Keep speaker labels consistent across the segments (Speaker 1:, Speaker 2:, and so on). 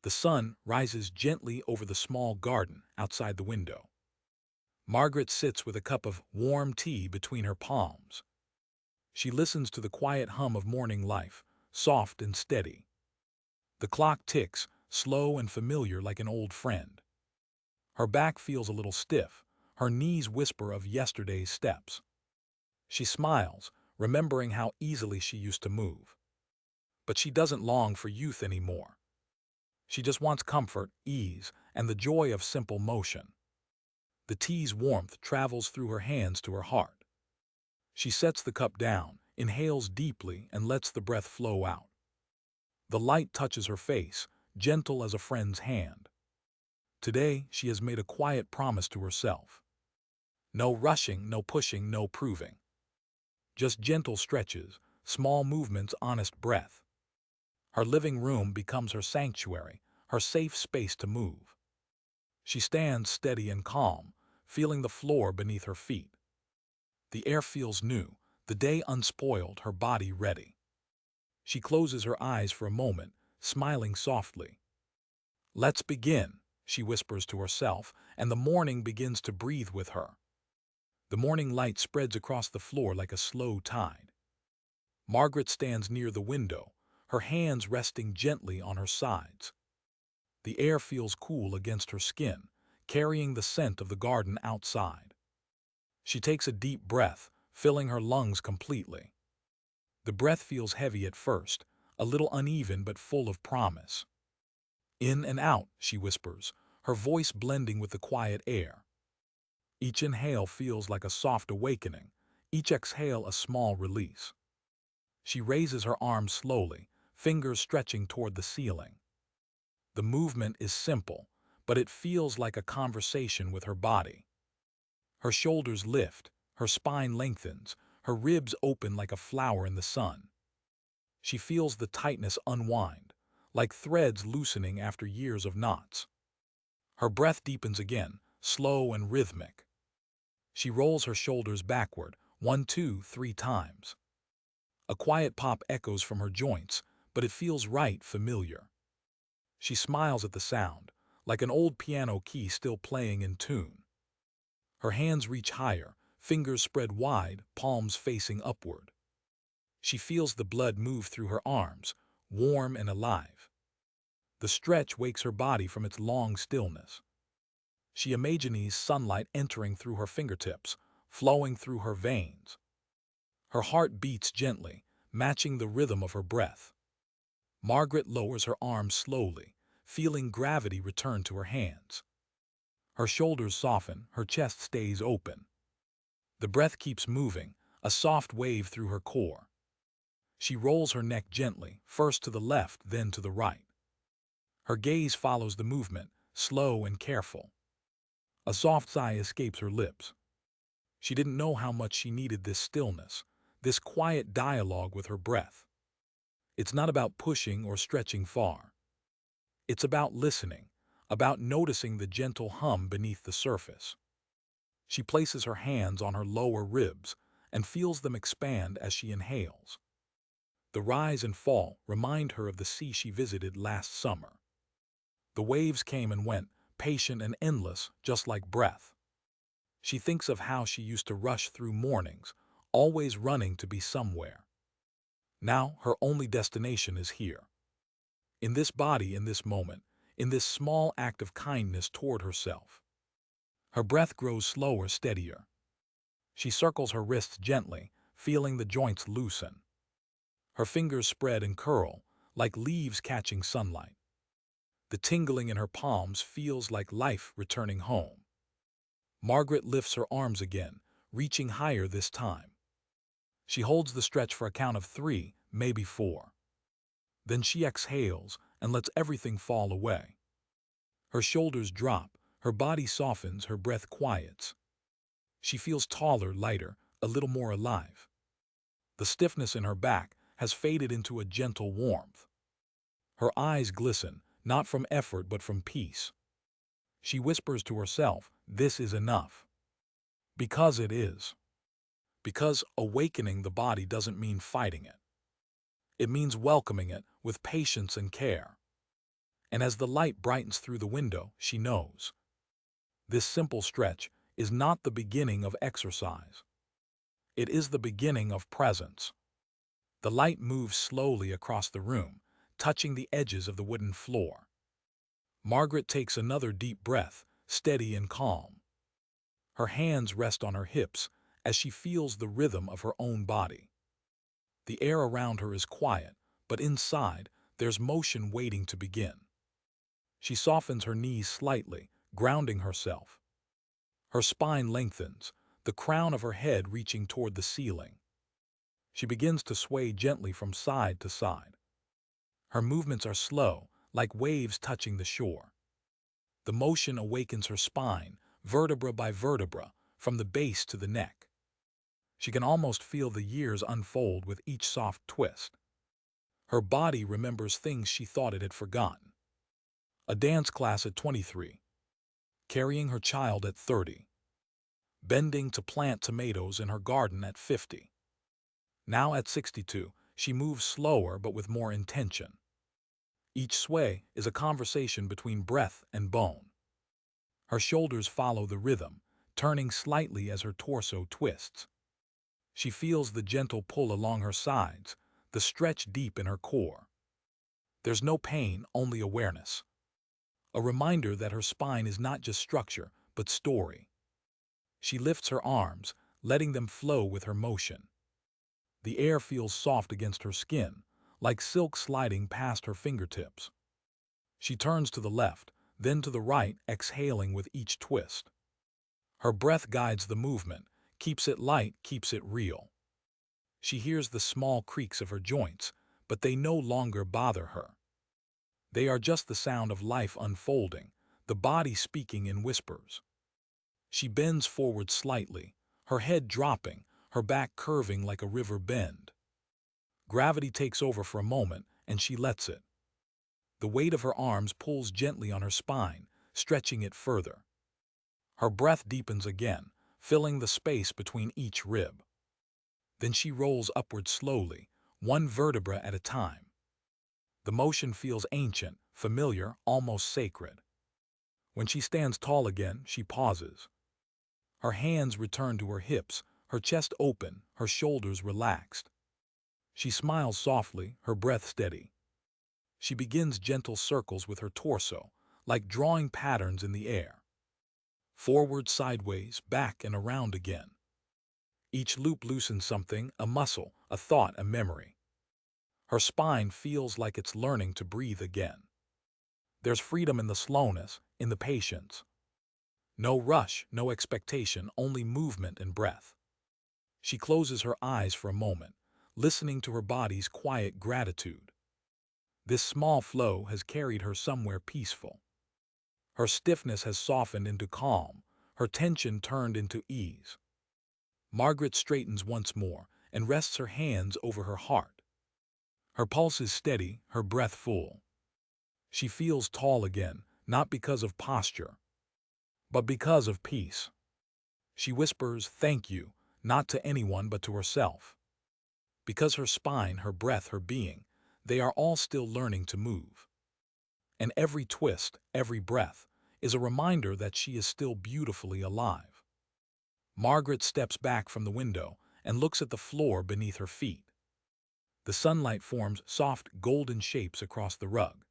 Speaker 1: The sun rises gently over the small garden outside the window. Margaret sits with a cup of warm tea between her palms. She listens to the quiet hum of morning life, soft and steady. The clock ticks, slow and familiar like an old friend. Her back feels a little stiff, her knees whisper of yesterday's steps. She smiles, remembering how easily she used to move. But she doesn't long for youth anymore. She just wants comfort, ease, and the joy of simple motion. The tea's warmth travels through her hands to her heart. She sets the cup down, inhales deeply, and lets the breath flow out. The light touches her face, gentle as a friend's hand. Today, she has made a quiet promise to herself. No rushing, no pushing, no proving. Just gentle stretches, small movements, honest breath. Her living room becomes her sanctuary, her safe space to move. She stands steady and calm, feeling the floor beneath her feet. The air feels new, the day unspoiled, her body ready. She closes her eyes for a moment, smiling softly. "Let's begin," she whispers to herself, and the morning begins to breathe with her. The morning light spreads across the floor like a slow tide. Margaret stands near the window, her hands resting gently on her sides. The air feels cool against her skin, carrying the scent of the garden outside. She takes a deep breath, filling her lungs completely. The breath feels heavy at first, a little uneven but full of promise. "In and out," she whispers, her voice blending with the quiet air. Each inhale feels like a soft awakening, each exhale a small release. She raises her arms slowly, fingers stretching toward the ceiling. The movement is simple, but it feels like a conversation with her body. Her shoulders lift, her spine lengthens, her ribs open like a flower in the sun. She feels the tightness unwind, like threads loosening after years of knots. Her breath deepens again, slow and rhythmic. She rolls her shoulders backward, 1, 2, 3 times. A quiet pop echoes from her joints, but it feels right, familiar. She smiles at the sound, like an old piano key still playing in tune. Her hands reach higher, fingers spread wide, palms facing upward. She feels the blood move through her arms, warm and alive. The stretch wakes her body from its long stillness. She imagines sunlight entering through her fingertips, flowing through her veins. Her heart beats gently, matching the rhythm of her breath. Margaret lowers her arms slowly, feeling gravity return to her hands. Her shoulders soften, her chest stays open. The breath keeps moving, a soft wave through her core. She rolls her neck gently, first to the left, then to the right. Her gaze follows the movement, slow and careful. A soft sigh escapes her lips. She didn't know how much she needed this stillness, this quiet dialogue with her breath. It's not about pushing or stretching far. It's about listening, about noticing the gentle hum beneath the surface. She places her hands on her lower ribs and feels them expand as she inhales. The rise and fall remind her of the sea she visited last summer. The waves came and went, patient and endless, just like breath. She thinks of how she used to rush through mornings, always running to be somewhere. Now her only destination is here. In this body, in this moment, in this small act of kindness toward herself. Her breath grows slower, steadier. She circles her wrists gently, feeling the joints loosen. Her fingers spread and curl, like leaves catching sunlight. The tingling in her palms feels like life returning home. Margaret lifts her arms again, reaching higher this time. She holds the stretch for a count of 3, maybe 4. Then she exhales and lets everything fall away. Her shoulders drop, her body softens, her breath quiets. She feels taller, lighter, a little more alive. The stiffness in her back has faded into a gentle warmth. Her eyes glisten, not from effort but from peace. She whispers to herself, "This is enough." Because it is. Because awakening the body doesn't mean fighting it. It means welcoming it with patience and care. And as the light brightens through the window, she knows. This simple stretch is not the beginning of exercise. It is the beginning of presence. The light moves slowly across the room, touching the edges of the wooden floor. Margaret takes another deep breath, steady and calm. Her hands rest on her hips as she feels the rhythm of her own body. The air around her is quiet, but inside, there's motion waiting to begin. She softens her knees slightly, grounding herself. Her spine lengthens, the crown of her head reaching toward the ceiling. She begins to sway gently from side to side. Her movements are slow, like waves touching the shore. The motion awakens her spine, vertebra by vertebra, from the base to the neck. She can almost feel the years unfold with each soft twist. Her body remembers things she thought it had forgotten. A dance class at 23. Carrying her child at 30. Bending to plant tomatoes in her garden at 50. Now at 62, she moves slower but with more intention. Each sway is a conversation between breath and bone. Her shoulders follow the rhythm, turning slightly as her torso twists. She feels the gentle pull along her sides, the stretch deep in her core. There's no pain, only awareness. A reminder that her spine is not just structure, but story. She lifts her arms, letting them flow with her motion. The air feels soft against her skin, like silk sliding past her fingertips. She turns to the left, then to the right, exhaling with each twist. Her breath guides the movement, keeps it light, keeps it real. She hears the small creaks of her joints, but they no longer bother her. They are just the sound of life unfolding, the body speaking in whispers. She bends forward slightly, her head dropping, her back curving like a river bend. Gravity takes over for a moment, and she lets it. The weight of her arms pulls gently on her spine, stretching it further. Her breath deepens again, filling the space between each rib. Then she rolls upward slowly, one vertebra at a time. The motion feels ancient, familiar, almost sacred. When she stands tall again, she pauses. Her hands return to her hips, her chest open, her shoulders relaxed. She smiles softly, her breath steady. She begins gentle circles with her torso, like drawing patterns in the air. Forward, sideways, back, and around again. Each loop loosens something, a muscle, a thought, a memory. Her spine feels like it's learning to breathe again. There's freedom in the slowness, in the patience. No rush, no expectation, only movement and breath. She closes her eyes for a moment, listening to her body's quiet gratitude. This small flow has carried her somewhere peaceful. Her stiffness has softened into calm, her tension turned into ease. Margaret straightens once more and rests her hands over her heart. Her pulse is steady, her breath full. She feels tall again, not because of posture, but because of peace. She whispers, "Thank you," not to anyone but to herself. Because her spine, her breath, her being, they are all still learning to move. And every twist, every breath, is a reminder that she is still beautifully alive. Margaret steps back from the window and looks at the floor beneath her feet. The sunlight forms soft, golden shapes across the rug.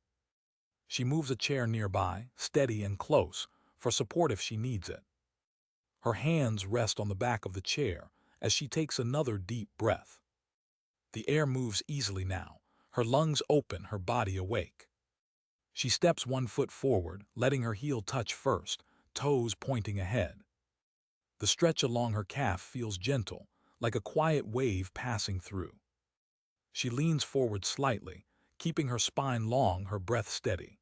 Speaker 1: She moves a chair nearby, steady and close, for support if she needs it. Her hands rest on the back of the chair as she takes another deep breath. The air moves easily now, her lungs open, her body awake. She steps one foot forward, letting her heel touch first, toes pointing ahead. The stretch along her calf feels gentle, like a quiet wave passing through. She leans forward slightly, keeping her spine long, her breath steady.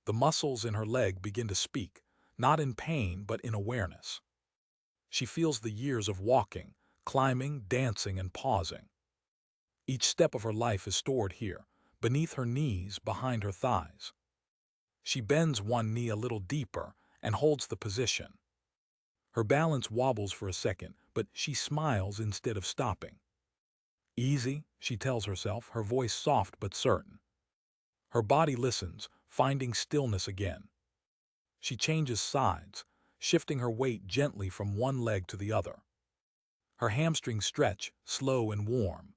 Speaker 1: The muscles in her leg begin to speak, not in pain but in awareness. She feels the years of walking, climbing, dancing, and pausing. Each step of her life is stored here, beneath her knees, behind her thighs. She bends one knee a little deeper and holds the position. Her balance wobbles for a second, but she smiles instead of stopping. Easy, she tells herself, her voice soft but certain. Her body listens, finding stillness again. She changes sides, shifting her weight gently from one leg to the other. Her hamstrings stretch, slow and warm.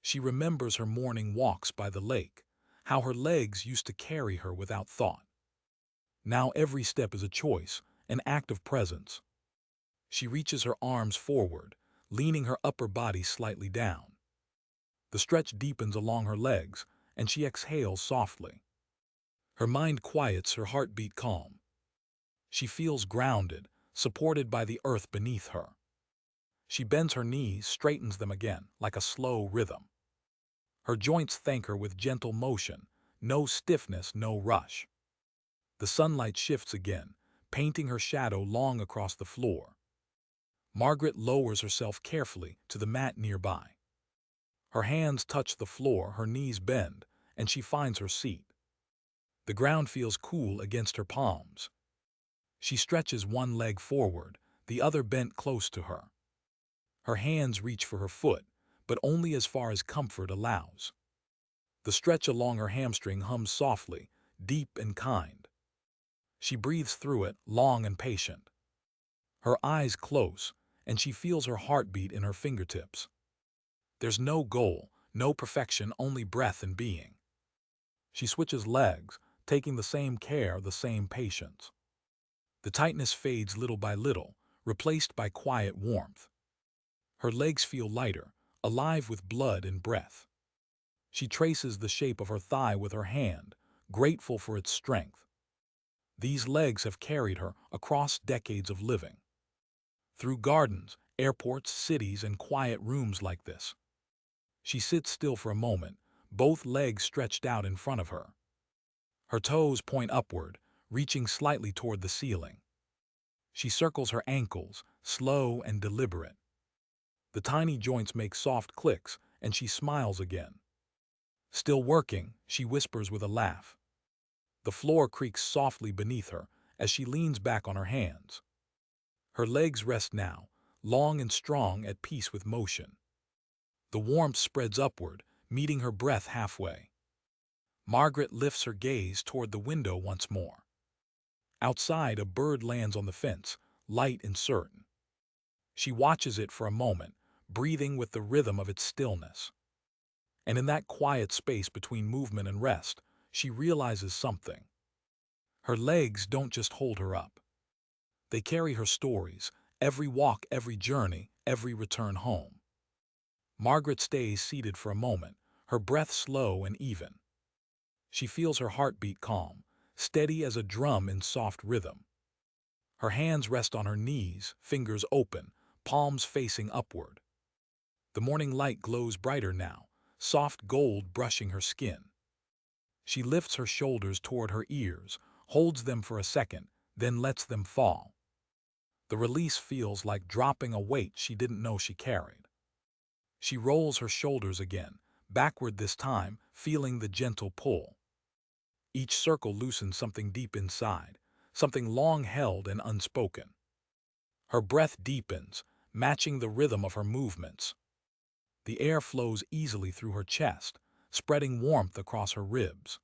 Speaker 1: She remembers her morning walks by the lake, how her legs used to carry her without thought. Now every step is a choice, an act of presence. She reaches her arms forward, leaning her upper body slightly down. The stretch deepens along her legs, and she exhales softly. Her mind quiets, her heartbeat calm. She feels grounded, supported by the earth beneath her. She bends her knees, straightens them again, like a slow rhythm. Her joints thank her with gentle motion, no stiffness, no rush. The sunlight shifts again, painting her shadow long across the floor. Margaret lowers herself carefully to the mat nearby. Her hands touch the floor, her knees bend, and she finds her seat. The ground feels cool against her palms. She stretches one leg forward, the other bent close to her. Her hands reach for her foot, but only as far as comfort allows. The stretch along her hamstring hums softly, deep and kind. She breathes through it, long and patient. Her eyes close, and she feels her heartbeat in her fingertips. There's no goal, no perfection, only breath and being. She switches legs, taking the same care, the same patience. The tightness fades little by little, replaced by quiet warmth. Her legs feel lighter, alive with blood and breath. She traces the shape of her thigh with her hand, grateful for its strength. These legs have carried her across decades of living. Through gardens, airports, cities, and quiet rooms like this. She sits still for a moment, both legs stretched out in front of her. Her toes point upward, reaching slightly toward the ceiling. She circles her ankles, slow and deliberate. The tiny joints make soft clicks, and she smiles again. Still working, she whispers with a laugh. The floor creaks softly beneath her as she leans back on her hands. Her legs rest now, long and strong, at peace with motion. The warmth spreads upward, meeting her breath halfway. Margaret lifts her gaze toward the window once more. Outside, a bird lands on the fence, light and certain. She watches it for a moment, breathing with the rhythm of its stillness. And in that quiet space between movement and rest, she realizes something. Her legs don't just hold her up. They carry her stories, every walk, every journey, every return home. Margaret stays seated for a moment, her breath slow and even. She feels her heartbeat calm, steady as a drum in soft rhythm. Her hands rest on her knees, fingers open, palms facing upward. The morning light glows brighter now, soft gold brushing her skin. She lifts her shoulders toward her ears, holds them for a second, then lets them fall. The release feels like dropping a weight she didn't know she carried. She rolls her shoulders again, backward this time, feeling the gentle pull. Each circle loosens something deep inside, something long held and unspoken. Her breath deepens, matching the rhythm of her movements. The air flows easily through her chest, spreading warmth across her ribs.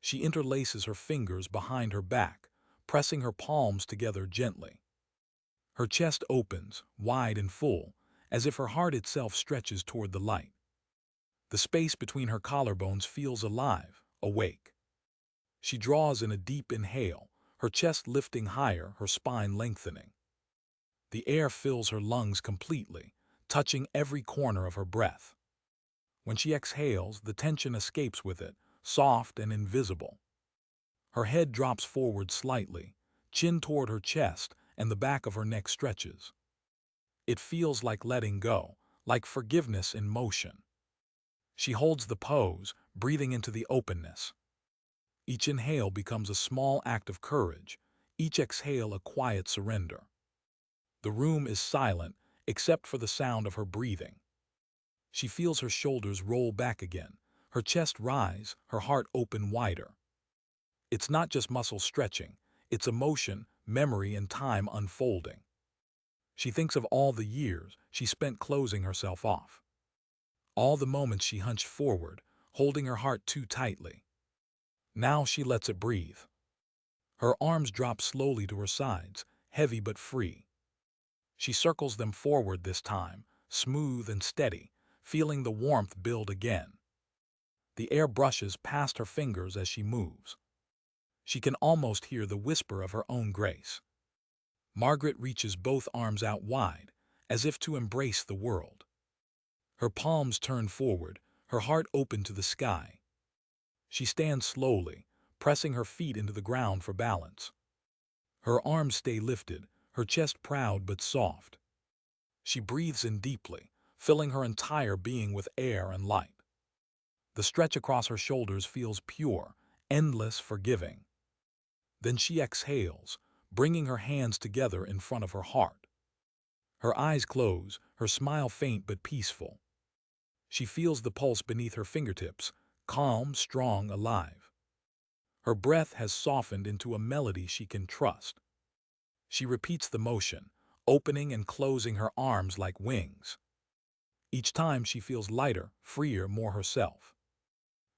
Speaker 1: She interlaces her fingers behind her back, pressing her palms together gently. Her chest opens, wide and full, as if her heart itself stretches toward the light. The space between her collarbones feels alive, awake. She draws in a deep inhale, her chest lifting higher, her spine lengthening. The air fills her lungs completely, touching every corner of her breath. When she exhales, the tension escapes with it, soft and invisible. Her head drops forward slightly, chin toward her chest, and the back of her neck stretches. It feels like letting go, like forgiveness in motion. She holds the pose, breathing into the openness. Each inhale becomes a small act of courage, each exhale a quiet surrender. The room is silent, except for the sound of her breathing. She feels her shoulders roll back again, her chest rise, her heart open wider. It's not just muscle stretching, it's emotion, memory, and time unfolding. She thinks of all the years she spent closing herself off. All the moments she hunched forward, holding her heart too tightly. Now she lets it breathe. Her arms drop slowly to her sides, heavy but free. She circles them forward this time, smooth and steady, feeling the warmth build again. The air brushes past her fingers as she moves. She can almost hear the whisper of her own grace. Margaret reaches both arms out wide, as if to embrace the world. Her palms turn forward, her heart open to the sky. She stands slowly, pressing her feet into the ground for balance. Her arms stay lifted, her chest proud but soft. She breathes in deeply, filling her entire being with air and light. The stretch across her shoulders feels pure, endless, forgiving. Then she exhales, bringing her hands together in front of her heart. Her eyes close, her smile faint but peaceful. She feels the pulse beneath her fingertips, calm, strong, alive. Her breath has softened into a melody she can trust. She repeats the motion, opening and closing her arms like wings. Each time she feels lighter, freer, more herself.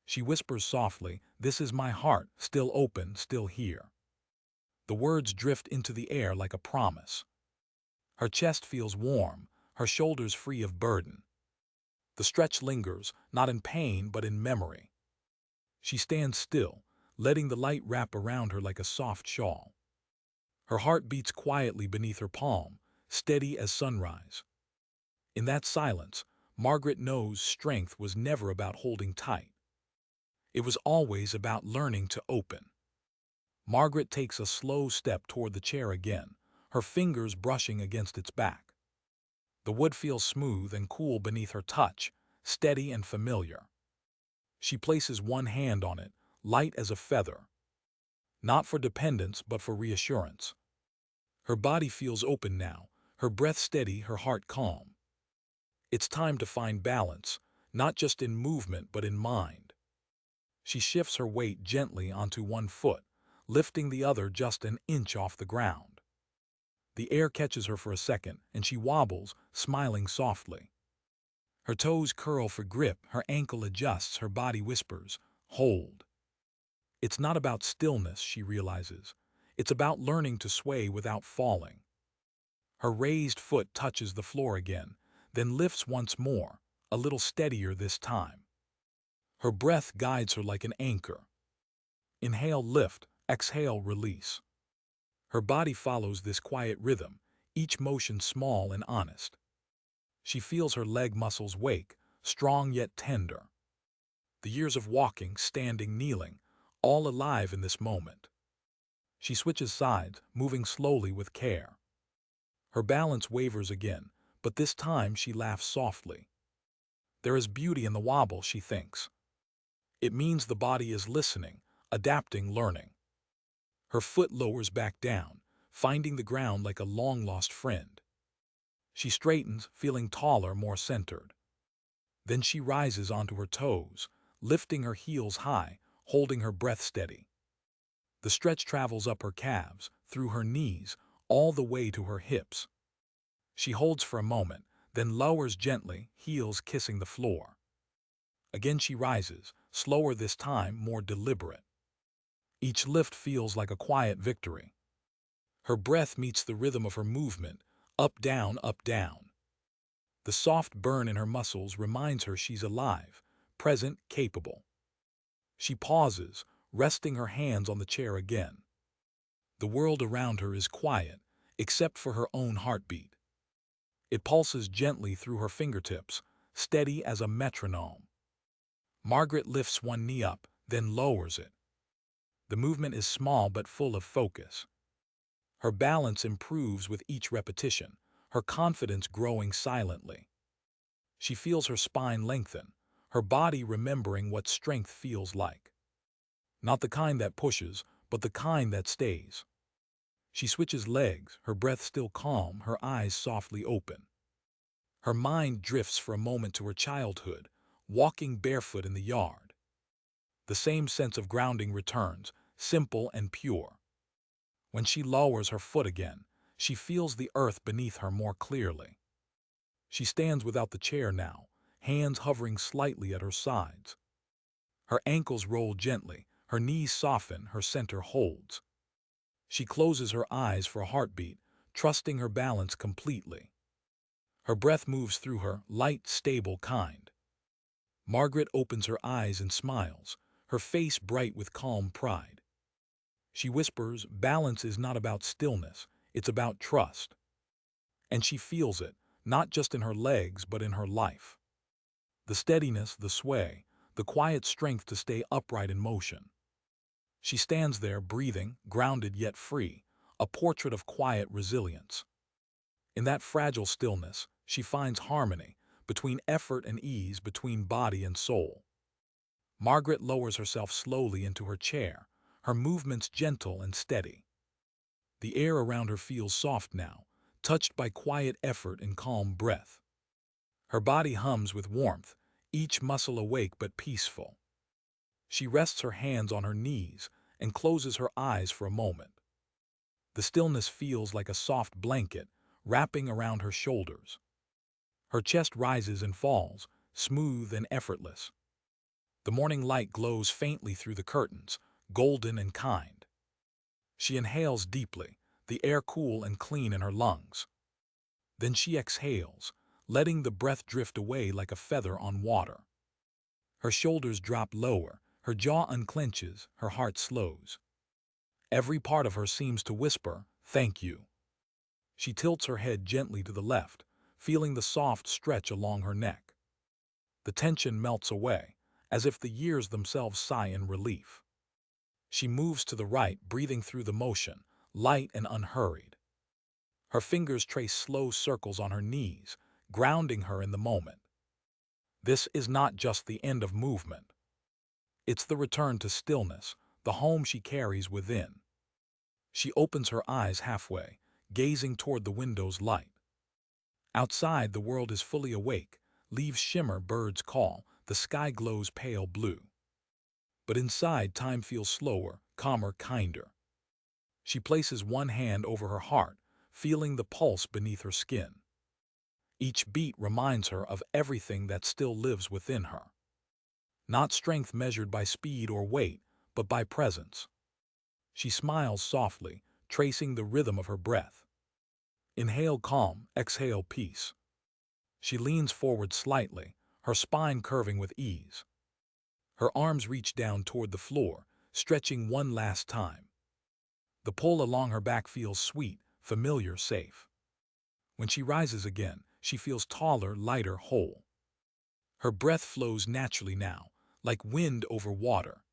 Speaker 1: She whispers softly, "This is my heart, still open, still here." The words drift into the air like a promise. Her chest feels warm, her shoulders free of burden. The stretch lingers, not in pain but in memory. She stands still, letting the light wrap around her like a soft shawl. Her heart beats quietly beneath her palm, steady as sunrise. In that silence, Margaret knows strength was never about holding tight. It was always about learning to open. Margaret takes a slow step toward the chair again, her fingers brushing against its back. The wood feels smooth and cool beneath her touch, steady and familiar. She places one hand on it, light as a feather. Not for dependence, but for reassurance. Her body feels open now, her breath steady, her heart calm. It's time to find balance, not just in movement but in mind. She shifts her weight gently onto one foot, lifting the other just an inch off the ground. The air catches her for a second, and she wobbles, smiling softly. Her toes curl for grip, her ankle adjusts, her body whispers, "Hold." It's not about stillness, she realizes. It's about learning to sway without falling. Her raised foot touches the floor again, then lifts once more, a little steadier this time. Her breath guides her like an anchor. Inhale, lift; exhale, release. Her body follows this quiet rhythm, each motion small and honest. She feels her leg muscles wake, strong yet tender. The years of walking, standing, kneeling, all alive in this moment. She switches sides, moving slowly with care. Her balance wavers again, but this time she laughs softly. There is beauty in the wobble, she thinks. It means the body is listening, adapting, learning. Her foot lowers back down, finding the ground like a long-lost friend. She straightens, feeling taller, more centered. Then she rises onto her toes, lifting her heels high, holding her breath steady. The stretch travels up her calves, through her knees, all the way to her hips. She holds for a moment, then lowers gently, heels kissing the floor. Again she rises, slower this time, more deliberate. Each lift feels like a quiet victory. Her breath meets the rhythm of her movement, up, down, up, down. The soft burn in her muscles reminds her she's alive, present, capable. She pauses, resting her hands on the chair again. The world around her is quiet, except for her own heartbeat. It pulses gently through her fingertips, steady as a metronome. Margaret lifts one knee up, then lowers it. The movement is small but full of focus. Her balance improves with each repetition, her confidence growing silently. She feels her spine lengthen, her body remembering what strength feels like. Not the kind that pushes, but the kind that stays. She switches legs, her breath still calm, her eyes softly open. Her mind drifts for a moment to her childhood, walking barefoot in the yard. The same sense of grounding returns, simple and pure. When she lowers her foot again, she feels the earth beneath her more clearly. She stands without the chair now, hands hovering slightly at her sides. Her ankles roll gently, Her knees soften, her center holds. She closes her eyes for a heartbeat, trusting her balance completely. Her breath moves through her, light, stable kind. Margaret opens her eyes and smiles, her face bright with calm pride. She whispers, balance is not about stillness, it's about trust. And she feels it, not just in her legs, but in her life. The steadiness, the sway, the quiet strength to stay upright in motion. She stands there, breathing, grounded yet free, a portrait of quiet resilience. In that fragile stillness, she finds harmony, between effort and ease, between body and soul. Margaret lowers herself slowly into her chair, her movements gentle and steady. The air around her feels soft now, touched by quiet effort and calm breath. Her body hums with warmth, each muscle awake but peaceful. She rests her hands on her knees and closes her eyes for a moment. The stillness feels like a soft blanket, wrapping around her shoulders. Her chest rises and falls, smooth and effortless. The morning light glows faintly through the curtains, golden and kind. She inhales deeply, the air cool and clean in her lungs. Then she exhales, letting the breath drift away like a feather on water. Her shoulders drop lower, her jaw unclenches, her heart slows. Every part of her seems to whisper, "Thank you." She tilts her head gently to the left, feeling the soft stretch along her neck. The tension melts away, as if the years themselves sigh in relief. She moves to the right, breathing through the motion, light and unhurried. Her fingers trace slow circles on her knees, grounding her in the moment. This is not just the end of movement. It's the return to stillness, the home she carries within. She opens her eyes halfway, gazing toward the window's light. Outside, the world is fully awake. Leaves shimmer, birds call, the sky glows pale blue. But inside, time feels slower, calmer, kinder. She places one hand over her heart, feeling the pulse beneath her skin. Each beat reminds her of everything that still lives within her. Not strength measured by speed or weight, but by presence. She smiles softly, tracing the rhythm of her breath. Inhale calm, exhale peace. She leans forward slightly, her spine curving with ease. Her arms reach down toward the floor, stretching one last time. The pull along her back feels sweet, familiar, safe. When she rises again, she feels taller, lighter, whole. Her breath flows naturally now, like wind over water.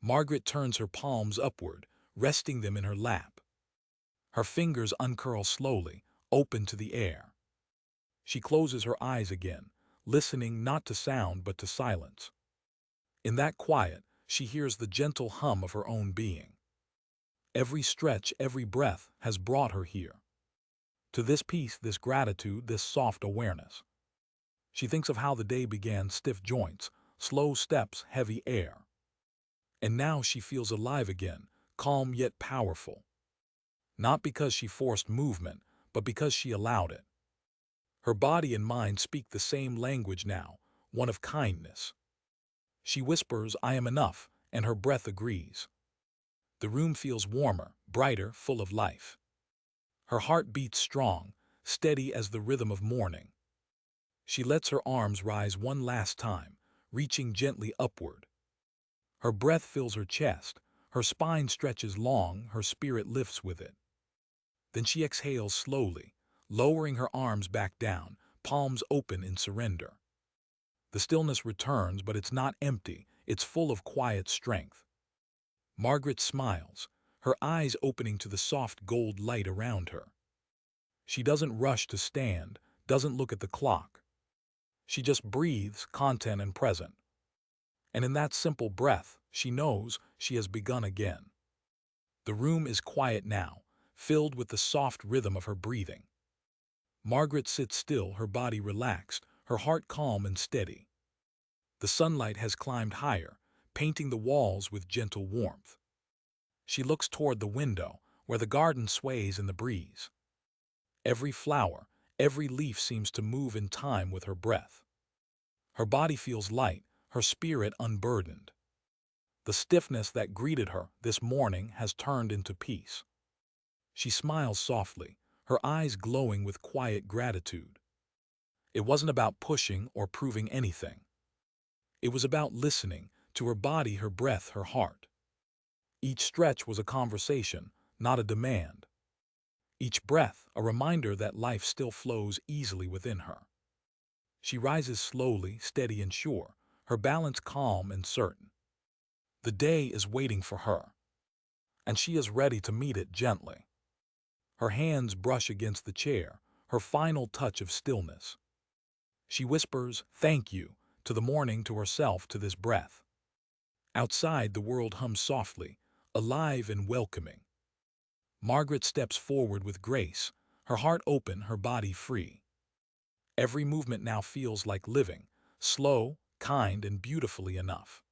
Speaker 1: Margaret turns her palms upward, resting them in her lap. Her fingers uncurl slowly, open to the air. She closes her eyes again, listening not to sound but to silence. In that quiet, she hears the gentle hum of her own being. Every stretch, every breath has brought her here. To this peace, this gratitude, this soft awareness. She thinks of how the day began, stiff joints, slow steps, heavy air. And now she feels alive again, calm yet powerful. Not because she forced movement, but because she allowed it. Her body and mind speak the same language now, one of kindness. She whispers, "I am enough," and her breath agrees. The room feels warmer, brighter, full of life. Her heart beats strong, steady as the rhythm of morning. She lets her arms rise one last time, reaching gently upward. Her breath fills her chest, her spine stretches long, her spirit lifts with it. Then she exhales slowly, lowering her arms back down, palms open in surrender. The stillness returns, but it's not empty, it's full of quiet strength. Margaret smiles, her eyes opening to the soft gold light around her. She doesn't rush to stand, doesn't look at the clock. She just breathes, content and present. And in that simple breath, she knows she has begun again. The room is quiet now, filled with the soft rhythm of her breathing. Margaret sits still, her body relaxed, her heart calm and steady. The sunlight has climbed higher, painting the walls with gentle warmth. She looks toward the window, where the garden sways in the breeze. Every flower, every leaf seems to move in time with her breath. Her body feels light, her spirit unburdened. The stiffness that greeted her this morning has turned into peace. She smiles softly, her eyes glowing with quiet gratitude. It wasn't about pushing or proving anything. It was about listening to her body, her breath, her heart. Each stretch was a conversation, not a demand. Each breath, a reminder that life still flows easily within her. She rises slowly, steady and sure, her balance calm and certain. The day is waiting for her, and she is ready to meet it gently. Her hands brush against the chair, her final touch of stillness. She whispers, "Thank you," to the morning, to herself, to this breath. Outside, the world hums softly, alive and welcoming. Margaret steps forward with grace, her heart open, her body free. Every movement now feels like living, slow, kind, and beautifully enough.